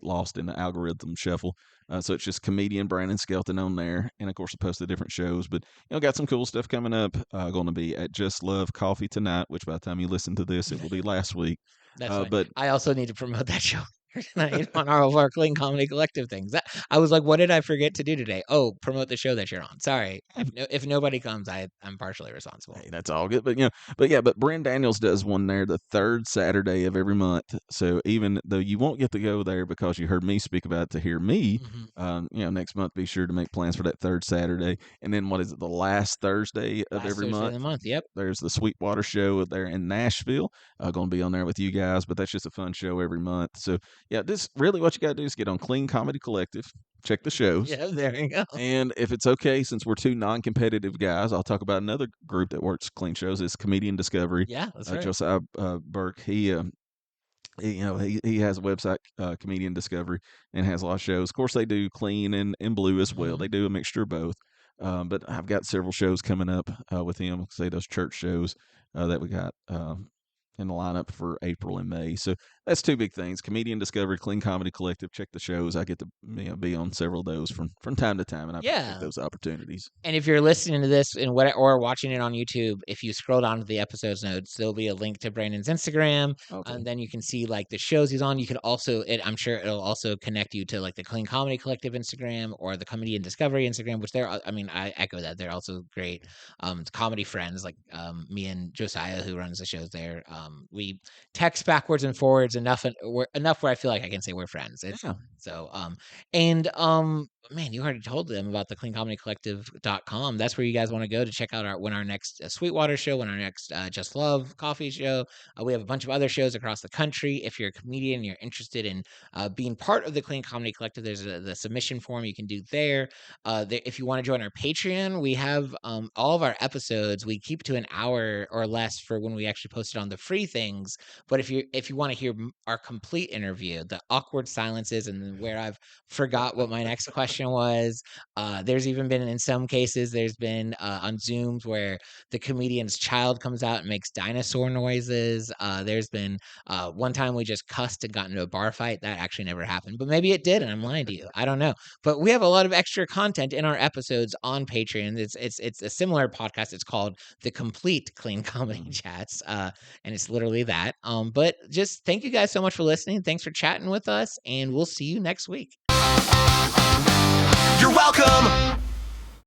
lost in the algorithm shuffle. So it's just comedian Brandon Skelton on there, and of course I post the different shows. But got some cool stuff coming up. Going to be at Just Love Coffee tonight, which by the time you listen to this, it will be last week. That's fine. But I also need to promote that show tonight on our Clean Comedy Collective things. I was like, what did I forget to do today? Oh, promote the show that you're on. Sorry, if nobody comes, I'm partially responsible. Hey, that's all good. But Brent Daniels does one there the third Saturday of every month. So even though you won't get to go there because you heard me speak about it to hear me, next month be sure to make plans for that third Saturday. And then what is it? The last Thursday of every month. Of the month. Yep. There's the Sweetwater show there in Nashville. Going to be on there with you guys, but that's just a fun show every month. So yeah, this really what you got to do is get on Clean Comedy Collective, check the shows. Yeah, there you go. And if it's okay, since we're two non-competitive guys, I'll talk about another group that works clean shows. It's Comedian Discovery. Yeah, that's right. Josiah Burke, he has a website, Comedian Discovery, and has a lot of shows. Of course, they do clean and blue as well. They do a mixture of both. But I've got several shows coming up with him. Say those church shows that we got. in the lineup for April and May. So that's two big things: Comedian Discovery, Clean Comedy Collective. Check the shows. I get to be on several of those from time to time, and I appreciate those opportunities. And if you're listening to this or watching it on YouTube, if you scroll down to the episodes notes, there'll be a link to Brandon's Instagram, and then you can see like the shows he's on. You can also, I'm sure it'll also connect you to like the Clean Comedy Collective Instagram or the Comedian Discovery Instagram, which I echo that. They're also great. Comedy friends like me and Josiah, who runs the shows there. We text backwards and forwards enough where I feel like I can say we're friends. Man, you already told them about the cleancomedycollective.com. That's where you guys want to go to check out our next Sweetwater show, when our next Just Love coffee show. We have a bunch of other shows across the country. If you're a comedian and you're interested in being part of the Clean Comedy Collective, there's the submission form you can do there. If you want to join our Patreon, we have all of our episodes. We keep to an hour or less for when we actually post it on the free things. But if you want to hear our complete interview, the awkward silences, and where I've forgot what my next question was. There's even been, in some cases, there's been on Zooms where the comedian's child comes out and makes dinosaur noises. There's been one time we just cussed and got into a bar fight. That actually never happened, but maybe it did, and I'm lying to you. I don't know. But we have a lot of extra content in our episodes on Patreon. It's a similar podcast. It's called The Complete Clean Comedy Chats, and it's literally that. But just thank you guys so much for listening. Thanks for chatting with us, and we'll see you next week. You're welcome.